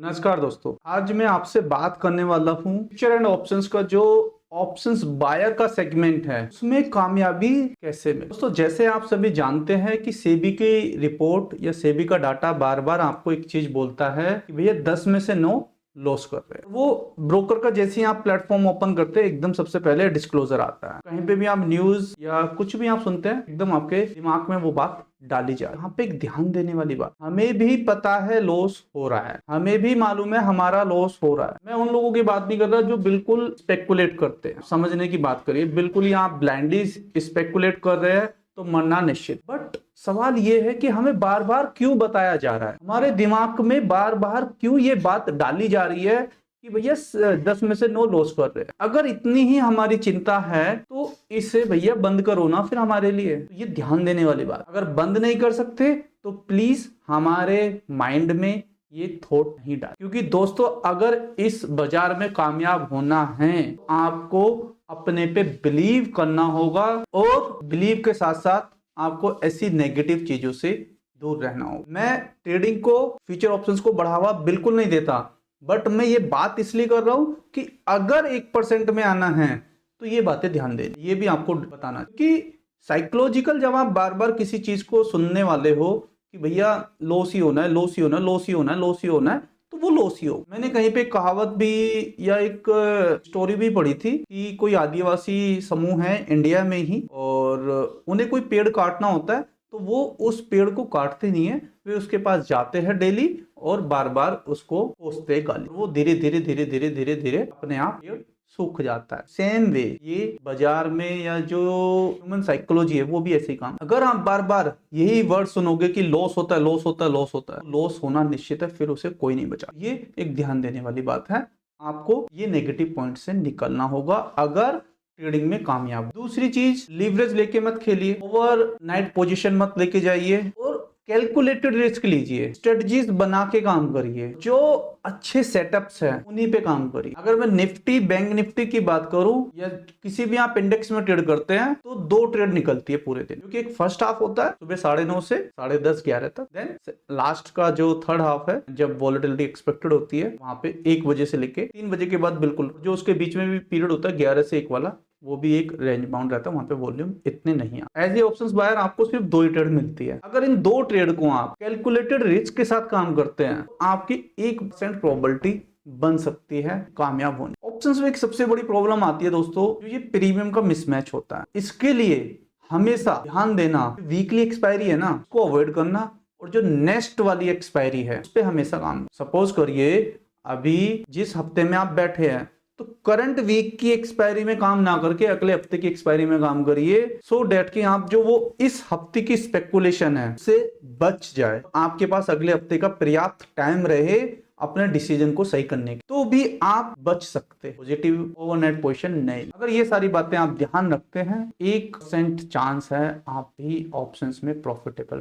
नमस्कार दोस्तों, आज मैं आपसे बात करने वाला हूँ फ्यूचर एंड ऑप्शंस का। जो ऑप्शंस बायर का सेगमेंट है उसमें कामयाबी कैसे मिले। दोस्तों, जैसे आप सभी जानते हैं कि सेबी की रिपोर्ट या सेबी का डाटा बार बार आपको एक चीज बोलता है कि भैया 10 में से 9 लॉस कर रहे हैं। वो ब्रोकर का जैसे ही आप प्लेटफॉर्म ओपन करते हैं एकदम सबसे पहले डिस्क्लोजर आता है। कहीं पे भी आप न्यूज या कुछ भी आप सुनते हैं एकदम आपके दिमाग में वो बात डाली जाए। यहाँ पे एक ध्यान देने वाली बात, हमें भी पता है लॉस हो रहा है, हमें भी मालूम है हमारा लॉस हो रहा है। मैं उन लोगों की बात नहीं कर रहा जो बिल्कुल स्पेकुलेट करते हैं। समझने की बात करिए, बिल्कुल ही आप ब्लाइंडली स्पेकुलेट कर रहे हैं तो मरना निश्चित। बट सवाल ये है कि हमें बार बार क्यों बताया जा रहा है, हमारे दिमाग में बार बार क्यों ये बात डाली जा रही है कि भैया 10 में से 9 लॉस कर रहे हैं। अगर इतनी ही हमारी चिंता है तो इसे भैया बंद करो ना फिर हमारे लिए। तो ये ध्यान देने वाली बात, अगर बंद नहीं कर सकते तो प्लीज हमारे माइंड में ये थॉट नहीं डाल। क्योंकि दोस्तों, अगर इस बाजार में कामयाब होना है तो आपको अपने पे बिलीव करना होगा और बिलीव के साथ साथ आपको ऐसी नेगेटिव चीजों से दूर रहना होगा। मैं ट्रेडिंग को, फ्यूचर ऑप्शंस को बढ़ावा बिल्कुल नहीं देता, बट मैं ये बात इसलिए कर रहा हूं कि अगर 1% में आना है तो ये बातें ध्यान दें, ये भी आपको बताना। क्योंकि साइकोलॉजिकल जब आप बार बार किसी चीज को सुनने वाले हो कि भैया लॉस ही होना है, लॉस ही होना है, लॉस ही होना है, लॉस ही होना है, तो वो लॉस ही हो। मैंने कहीं पे कहावत भी या एक स्टोरी भी पढ़ी थी कि कोई आदिवासी समूह है इंडिया में ही, और उन्हें कोई पेड़ काटना होता है तो वो उस पेड़ को काटते नहीं है, वे उसके पास जाते हैं डेली और बार बार उसको कोसते गाली। वो धीरे धीरे धीरे धीरे धीरे धीरे अपने आप पेड़ सूख जाता है। सेम वे ये बाजार में या जो ह्यूमन साइकोलॉजी है वो भी ऐसे ही काम। अगर आप बार बार यही वर्ड सुनोगे कि लॉस होता है, लॉस होता है, लॉस होता है, लॉस होना निश्चित है, फिर उसे कोई नहीं बचा। ये एक ध्यान देने वाली बात है। आपको ये नेगेटिव पॉइंट से निकलना होगा अगर ट्रेडिंग में कामयाब। दूसरी चीज, लीवरेज लेके मत खेलिए, ओवर नाइट पोजीशन मत लेके जाइए और कैलकुलेटेड रिस्क लीजिए। स्ट्रेटजीज बना के काम करिए, जो अच्छे सेटअप्स हैं उन्हीं पे काम करिए। अगर मैं निफ्टी, बैंक निफ्टी की बात करूं या किसी भी आप इंडेक्स में ट्रेड करते हैं तो 2 ट्रेड निकलती है पूरे दिन। क्योंकि एक फर्स्ट हाफ होता है सुबह 9:30 से 10:30 11 तक, देन लास्ट का जो थर्ड हाफ है जब वॉलेटिलिटी एक्सपेक्टेड होती है वहां पे 1 बजे से लेके 3 बजे के बाद बिल्कुल, जो उसके बीच में भी पीरियड होता है 11 से 1 वाला, वो भी एक रेंज बाउंड रहता है, वहां पे वॉल्यूम इतने नहीं है। एज ए ऑप्शंस बायर आपको सिर्फ 2 ही ट्रेड मिलती है। अगर इन 2 ट्रेड को आप कैलकुलेटेड रिस्क के साथ काम करते हैं तो आपकी 1% प्रोबेबिलिटी बन सकती है कामयाब होने। ऑप्शंस में एक सबसे बड़ी प्रॉब्लम आती है दोस्तों, जो ये प्रीमियम का मिसमैच होता है। इसके लिए हमेशा ध्यान देना, वीकली एक्सपायरी है ना उसको अवॉइड करना, और जो नेक्स्ट वाली एक्सपायरी है उस पर हमेशा काम। सपोज करिए अभी जिस हफ्ते में आप बैठे हैं तो करंट वीक की एक्सपायरी में काम ना करके अगले हफ्ते की एक्सपायरी में काम करिए, सो डेट कि आप जो वो इस हफ्ते की स्पेकुलेशन है उससे बच जाए, आपके पास अगले हफ्ते का पर्याप्त टाइम रहे अपने डिसीजन को सही करने की, तो भी आप बच सकते। पॉजिटिव ओवरनाइट पोजीशन नहीं। अगर ये सारी बातें आप ध्यान रखते हैं, 1% चांस है आप भी ऑप्शंस में प्रॉफिटेबल।